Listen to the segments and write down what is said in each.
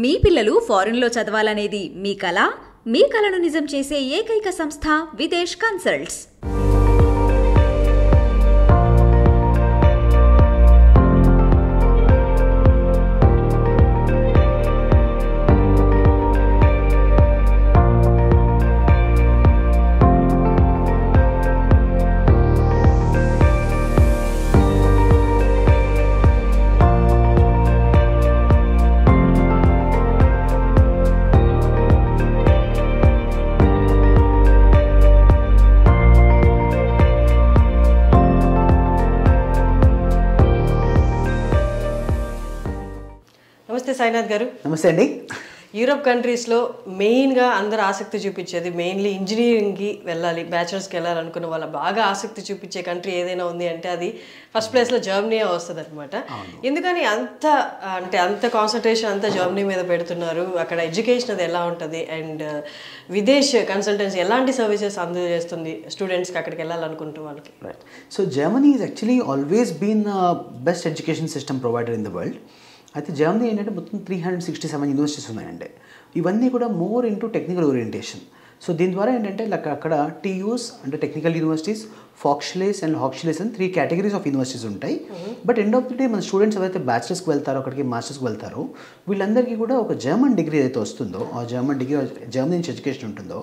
మీ పిల్లలు ఫారెన్లో చదవాలనేది మీ కల? మీ కలను నిజం చేసే ఏకైక సంస్థ విదేశ్ కన్సల్ట్స్. నమస్తే సాయినాథ్ గారు. నమస్తే అండి. యూరోప్ కంట్రీస్లో మెయిన్గా అందరు ఆసక్తి చూపించేది మెయిన్లీ ఇంజనీరింగ్కి వెళ్ళాలి, బ్యాచిలర్స్కి వెళ్ళాలనుకున్న వాళ్ళ బాగా ఆసక్తి చూపించే కంట్రీ ఏదైనా ఉంది అంటే అది ఫస్ట్ ప్లేస్లో జర్మనీ వస్తుంది అనమాట. ఎందుకని అంత కాన్సన్ట్రేషన్ అంతా జర్మనీ మీద పెడుతున్నారు? అక్కడ ఎడ్యుకేషన్ అది ఎలా ఉంటుంది అండ్ విదేశ్ కన్సల్టెన్సీ ఎలాంటి సర్వీసెస్ అందజేస్తుంది స్టూడెంట్స్కి అక్కడికి వెళ్ళాలనుకుంటున్న వాళ్ళకి? Right. So Germany is actually always been best education system provider in the world. అయితే జర్మనీ ఏంటంటే మొత్తం 367 యూనివర్సిటీస్ ఉన్నాయండి. ఇవన్నీ కూడా more into technical orientation. So దీని ద్వారా ఏంటంటే అక్కడ టీయూస్ అంటే టెక్నికల్ యూనివర్సిటీస్, ఫాక్ష్లేస్ అండ్ హాక్ష్లేస్ అని 3 కేటగిరీస్ ఆఫ్ యూనివర్సిటీస్ ఉంటాయి. But end of the day మన స్టూడెంట్స్ ఎవరైతే బ్యాచిలర్స్కి వెళ్తారో, అక్కడికి మాస్టర్స్కి వెళ్తారో, వీళ్ళందరికీ కూడా ఒక జర్మన్ డిగ్రీ ఏదైతే వస్తుందో, ఆ జర్మన్ డిగ్రీ జర్మనీ నుంచి ఎడ్యుకేషన్ ఉంటుందో,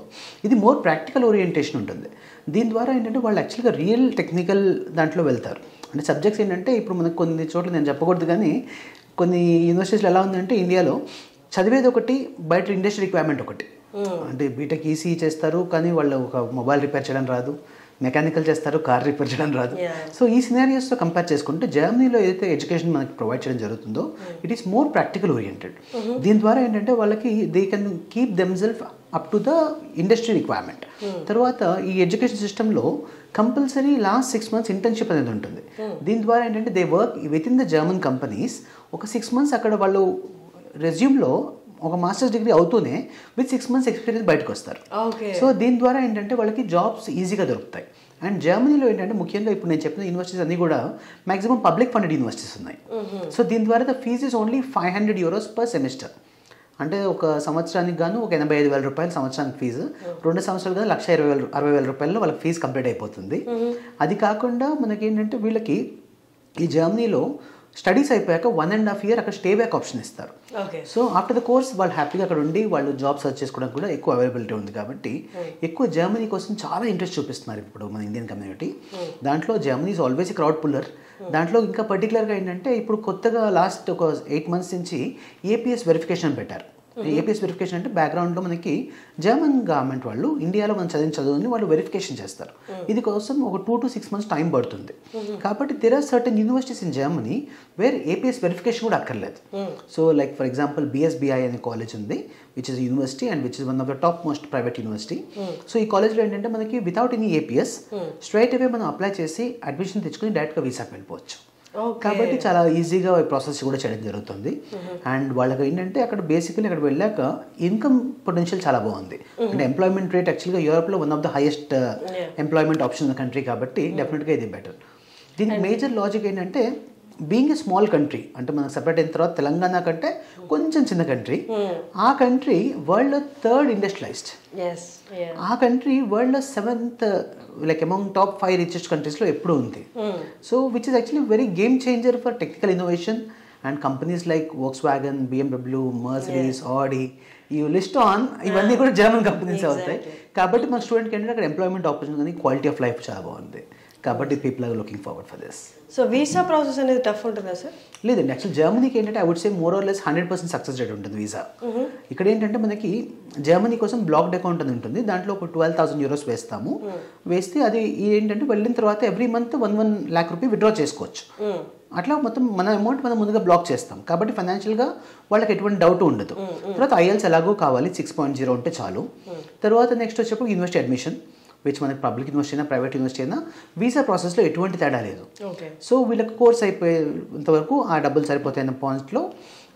ఇది మోర్ ప్రాక్టికల్ ఓరియంటేషన్ ఉంటుంది. దీని ద్వారా ఏంటంటే వాళ్ళు యాక్చువల్గా రియల్ టెక్నికల్ దాంట్లో వెళ్తారు. అంటే సబ్జెక్ట్స్ ఏంటంటే ఇప్పుడు మనకు కొన్ని చోట్ల నేను చెప్పకూడదు కానీ కొన్ని యూనివర్సిటీస్లో ఎలా ఉందంటే ఇండియాలో చదివేది ఒకటి, బయట ఇండస్ట్రీ రిక్వైర్మెంట్ ఒకటి. అంటే బీటెక్ ఈసీ చేస్తారు కానీ వాళ్ళు ఒక మొబైల్ రిపేర్ చేయడం రాదు, మెకానికల్ చేస్తారు, కార్ రిపేర్ చేయడం రాదు. సో ఈ సినారియోస్తో కంపేర్ చేసుకుంటే జర్మనీలో ఏదైతే ఎడ్యుకేషన్ మనకి ప్రొవైడ్ చేయడం జరుగుతుందో it is more practical oriented. దీని ద్వారా ఏంటంటే వాళ్ళకి they can keep themself up to the industry requirement. తర్వాత ఈ ఎడ్యుకేషన్ సిస్టంలో కంపల్సరీ లాస్ట్ 6 months ఇంటర్న్షిప్ అనేది ఉంటుంది. దీని ద్వారా ఏంటంటే they work with in the German companies. ఒక 6 months అక్కడ వాళ్ళు రెజ్యూమ్లో ఒక మాస్టర్స్ డిగ్రీ అవుతూనే విత్ 6 months ఎక్స్పీరియన్స్ బయటకు వస్తారు. సో దీని ద్వారా ఏంటంటే వాళ్ళకి జాబ్స్ ఈజీగా దొరుకుతాయి. అండ్ జర్మనీలో ఏంటంటే ముఖ్యంగా ఇప్పుడు నేను చెప్పిన యూనివర్సిటీస్ అన్నీ కూడా మ్యాక్సిమం పబ్లిక్ ఫండెడ్ యూనివర్సిటీస్ ఉన్నాయి. సో దీని ద్వారా the fees is only €500 per semester. అంటే ఒక సంవత్సరానికి గాను ఒక ₹85,000 సంవత్సరానికి ఫీజు, 2 సంవత్సరాలు కానీ ₹1,60,000 వాళ్ళకి ఫీజు కంప్లీట్ అయిపోతుంది. అది కాకుండా మనకేంటంటే వీళ్ళకి ఈ జర్మనీలో స్టడీస్ అయిపోయాక 1.5 year అక్కడ స్టే బ్యాక్ ఆప్షన్ ఇస్తారు. సో ఆఫ్టర్ ద కోర్స్ వాళ్ళు హ్యాపీగా అక్కడ ఉండి వాళ్ళు జాబ్ సర్చ్ చేసుకోవడానికి కూడా ఎక్కువ అవైలబిలిటీ ఉంది. కాబట్టి ఎక్కువ జర్మనీ కోసం చాలా ఇంట్రెస్ట్ చూపిస్తున్నారు ఇప్పుడు మన ఇండియన్ కమ్యూనిటీ. దాంట్లో Germany is always crowd puller. దాంట్లో ఇంకా పర్టికులర్గా ఏంటంటే ఇప్పుడు కొత్తగా లాస్ట్ ఒక 8 months నుంచి ఏపీఎస్ వెరిఫికేషన్ పెట్టారు. ఏపీఎస్ వెరిఫికేషన్ అంటే బ్యాక్గ్రౌండ్లో మనకి జర్మన్ గవర్నమెంట్ వాళ్ళు ఇండియాలో మనం చదువుని వాళ్ళు వెరిఫికేషన్ చేస్తారు. ఇది కోసం ఒక 2 to 6 months టైం పడుతుంది. కాబట్టి there are certain universities in Germany where APS verification కూడా అక్కర్లేదు. So like for example BSBI అనే కాలేజ్ ఉంది, which is university and which is one of the top most private university. So ఈ కాలేజ్లో ఏంటంటే మనకి without any APS straight away మనం apply చేసి అడ్మిషన్ తెచ్చుకుని డైరెక్ట్గా వీసాకి వెళ్ళిపోవచ్చు. కాబట్టి చాలా ఈజీగా ప్రాసెస్ కూడా చేయడం జరుగుతుంది. అండ్ వాళ్ళకి ఏంటంటే అక్కడ బేసికలీ అక్కడ వెళ్ళాక ఇన్కమ్ పొటెన్షియల్ చాలా బాగుంది. అంటే ఎంప్లాయ్మెంట్ రేట్ యాక్చువల్గా యూరోప్లో one of the highest employment option country కాబట్టి డెఫినెట్గా ఇది బెటర్. దీనికి మేజర్ లాజిక్ ఏంటంటే బీయింగ్ ఏ స్మాల్ కంట్రీ, అంటే మనకు సపరేట్ అయిన తర్వాత తెలంగాణ కంటే కొంచెం చిన్న కంట్రీ, ఆ కంట్రీ వరల్డ్లో 3rd ఇండస్ట్రియలైజ్డ్. ఆ కంట్రీ వరల్డ్లో 7th like among top 5 richest కంట్రీస్లో ఎప్పుడు ఉంది. So which is actually very game changer for technical innovation and companies like Volkswagen, BMW, Mercedes, Audi, ఈ లిస్ట్ ఆన్ ఇవన్నీ కూడా జర్మన్ కంపెనీస్ అవుతాయి. కాబట్టి మన స్టూడెంట్కి ఏంటంటే అక్కడ ఎంప్లాయ్మెంట్ ఆపర్చునిటీ కానీ క్వాలిటీ ఆఫ్ లైఫ్ చాలా బాగుంది. కాబట్టి people are looking forward for this. So visa process అనేది టఫ్ ఉంటుందా సార్? లేదండి, యాక్చువల్ జర్మనీకి ఏంటంటే I would say more or less 100% success rate ఉంటుంది వీసా. ఇక్కడ ఏంటంటే మనకి జర్మనీ కోసం బ్లాక్డ్ అకౌంట్ అని ఉంటుంది. దాంట్లో ఒక €12,000 వేస్తాము. వేస్తే అది ఏంటంటే వెళ్ళిన తర్వాత ఎవ్రీ మంత్ ₹1 lakh విత్డ్రా చేసుకోవచ్చు. అట్లా మొత్తం మన అమౌంట్ మనం ముందుగా బ్లాక్ చేస్తాం. కాబట్టి ఫైనాన్షియల్గా వాళ్ళకి ఎటువంటి డౌట్ ఉండదు. తర్వాత ఐఎల్స్ ఎలాగో కావాలి, 6.0 ఉంటే చాలు. తర్వాత నెక్స్ట్ వచ్చేప్పుడు యూనివర్సిటీ అడ్మిషన్, విచ్ మనకి పబ్లిక్ యూనివర్సిటీ అయినా ప్రైవేట్ యూనివర్సిటీ అయినా వీసా ప్రాసెస్లో ఎటువంటి తేడా లేదు. సో వీళ్ళకి కోర్స్ అయిపోయేంత వరకు ఆ డబ్బులు సరిపోతాయన్న పాయింట్లో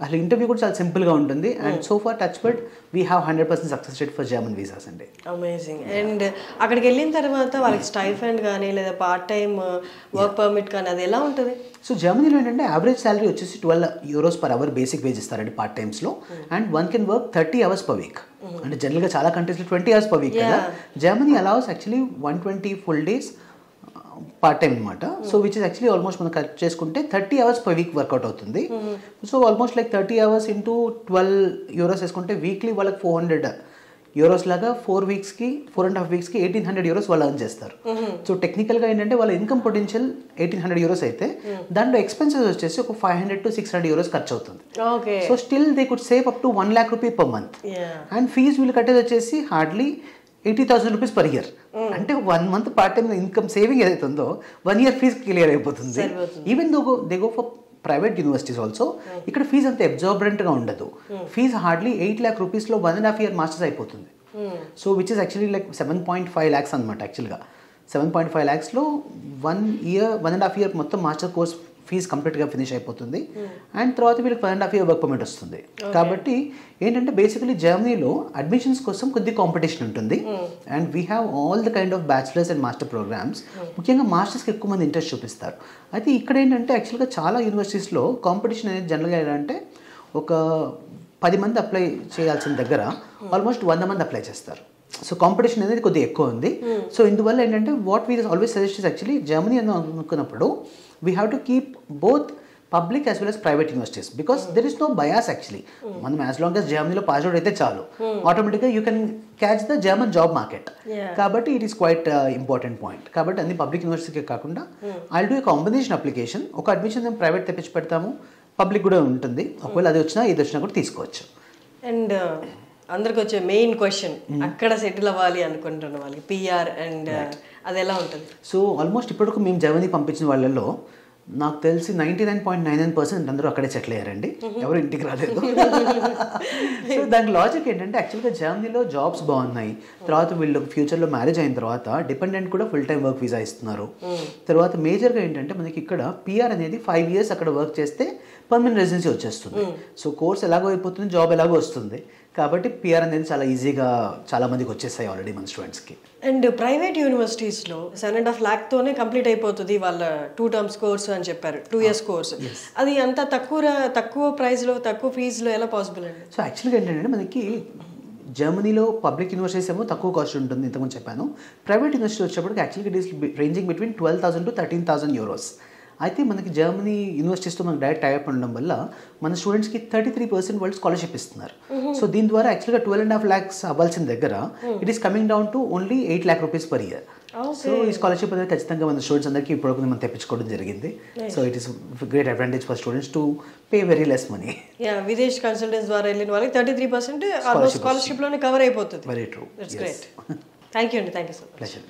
అసలు ఇంటర్వ్యూ కూడా చాలా సింపుల్గా ఉంటుంది. And so far touch but we have 100% success rate for German visas అండి. అమేజింగ్. అండ్ అక్కడికి వెళ్ళిన తర్వాత వాళ్ళకి స్టైఫండ్ కానీ లేదా పార్ట్ టైం వర్క్ పర్మిట్ కానీ అది ఎలా ఉంటుంది? సో జర్మనీలో ఏంటంటే యావరేజ్ శాలరీ వచ్చేసి €12 per hour బేసిక్ వేజ్ ఇస్తారండి పార్ట్ టైమ్స్లో. And one can work 30 hours per week. అంటే జనరల్గా చాలా కంట్రీస్లో 20 hours per week కదా. Germany allows actually 120 full days part time అనమాట. So which is actually almost మనం కరెక్ట్ చేసుకుంటే 30 hours per week వర్కౌట్ అవుతుంది. So almost like 30 hours into €12 వేసుకుంటే వీక్లీ వాళ్ళకి €400 లాగా 4 weeksకి 4.5 weeksకి €1,800 వాళ్ళు ఎర్న్ చేస్తారు. సో టెక్నికల్గా ఏంటంటే వాళ్ళ ఇన్కమ్ పొటెన్షియల్ €1,800 అయితే దాంట్లో ఎక్స్పెన్సెస్ వచ్చేసి ఒక €500 to €600 ఖర్చు అవుతుంది. So still they could save up to ₹1 lakh per month. And fees వీళ్ళు కట్టేది వచ్చేసి హార్డ్లీ ₹80,000 per year. అంటే 1 month part time income saving ఏదైతే ఉందో 1 year ఫీజ్ క్లియర్ అయిపోతుంది. Even they go for private universities also. ఇక్కడ ఫీజు అంత ఎబ్జార్బరెంట్గా ఉండదు. Fee hardly ₹8 lakh 1.5 year masters అయిపోతుంది. So which is actually like 7.5 lakhs అనమాట. యాక్చువల్గా 7.5 lakhsలో 1.5 year మొత్తం మాస్టర్ కోర్స్ ఫీజు కంప్లీట్గా ఫినిష్ అయిపోతుంది. అండ్ తర్వాత వీళ్ళకి 1.5 year వర్క్ పర్మిట్ వస్తుంది. కాబట్టి ఏంటంటే బేసికలీ జర్మనీలో అడ్మిషన్స్ కోసం కొద్ది కాంపిటీషన్ ఉంటుంది. And we have all the kind of bachelors and master programmes. ముఖ్యంగా మాస్టర్స్కి ఎక్కువ మంది ఇంట్రెస్ట్ చూపిస్తారు. అయితే ఇక్కడ ఏంటంటే యాక్చువల్గా చాలా యూనివర్సిటీస్లో కాంపిటీషన్ అనేది జనరల్గా ఏంటంటే ఒక 10 మంది అప్లై చేయాల్సిన దగ్గర ఆల్మోస్ట్ 100 మంది అప్లై చేస్తారు. సో కాంపిటీషన్ అనేది కొద్దిగా ఎక్కువ ఉంది. సో ఇందువల్ల ఏంటంటే what we always suggest is actually Germany అని అనుకున్నప్పుడు we have to keep both public as well as private universities because there is no bias actually. మనం యాజ్ లాంగ్ as జర్మనీలో పాస్ అవుట్ అయితే చాలు ఆటోమేటిక్గా you can catch the German job market. కాబట్టి it is quite important point. కాబట్టి అన్ని public యూనివర్సిటీకి కాకుండా I do a combination application. ఒక అడ్మిషన్ మేము ప్రైవేట్ తెప్పించి పెడతాము, పబ్లిక్ కూడా ఉంటుంది. ఒకవేళ అది వచ్చినా ఇది వచ్చినా కూడా తీసుకోవచ్చు. అండ్ అందరికి వచ్చే మెయిన్ క్వశ్చన్, అక్కడ సెటిల్ అవ్వాలి అనుకుంటున్న వాళ్ళకి PR అండ్ అది ఎలా ఉంటుంది? సో ఆల్మోస్ట్ ఇప్పటికు మేము జర్మనీ పంపించిన వాళ్ళలో నాకు తెలిసి 99.99% అందరూ అక్కడే సెటిల్ అయ్యారండి. ఎవరు ఇంటికి రాలేదు. సో దానికి లాజిక్ ఏంటంటే యాక్చువల్గా జర్మనీలో జాబ్స్ బాగున్నాయి. తర్వాత వీళ్ళు ఫ్యూచర్లో మ్యారేజ్ అయిన తర్వాత డిపెండెంట్ కూడా ఫుల్ టైం వర్క్ వీసా ఇస్తున్నారు. తర్వాత మేజర్గా ఏంటంటే మనకి ఇక్కడ PR అనేది 5 years అక్కడ వర్క్ చేస్తే పర్మనెంట్ రెసిడెన్సీ వచ్చేస్తుంది. సో కోర్స్ ఎలాగో అయిపోతుంది, జాబ్ ఎలాగో వస్తుంది. కాబట్టి PR అనేది చాలా ఈజీగా చాలా మందికి వచ్చేస్తాయి ఆల్రెడీ మన స్టూడెంట్స్కి. అండ్ ప్రైవేట్ యూనివర్సిటీస్లో 7.5 lakhతోనే కంప్లీట్ అయిపోతుంది వాళ్ళ 2 terms కోర్సు అని చెప్పారు, 2 years కోర్సు. అది అంత తక్కువ ప్రైస్లో తక్కువ ఫీజులో ఎలా పాసిబుల్ అండి? సో యాక్చువల్గా ఏంటంటే మనకి జర్మనీలో పబ్లిక్ యూనివర్సిటీస్ ఏమో తక్కువ కాస్ట్ ఉంటుంది, ఇంతకుముందు చెప్పాను. ప్రైవేట్ యూనివర్సిటీ వచ్చేప్పటికి యాక్చువల్గా it is ranging between €12,000 to €13,000. అయితే మనకి జర్మనీ యూనివర్సిటీస్తో మనకి డైరెక్ట్ టైప్ ఉండడం వల్ల మన స్టూడెంట్స్కి 33% వాళ్ళు స్కాలర్షిప్ ఇస్తున్నారు. సో దీని ద్వారా యాక్చువల్గా 12.5 lakhs అవ్వాల్సిన దగ్గర it is coming down to only ₹8 lakh per year. సో ఈ స్కాలర్షిప్ అనేది ఖచ్చితంగా మన స్టూడెంట్స్ అందరికీ ఇప్పుడు మనం తెప్పించుకోవడం జరిగింది. So it is great advantage for students to pay very less money. Videsh consultants ద్వారా వెళ్ళిన వాళ్ళకి 33% స్కాలర్షిప్లోనే కవర్ అయిపోతుంది. Very true. That's great. Thank you అండి. Thank you so much. Pleasure.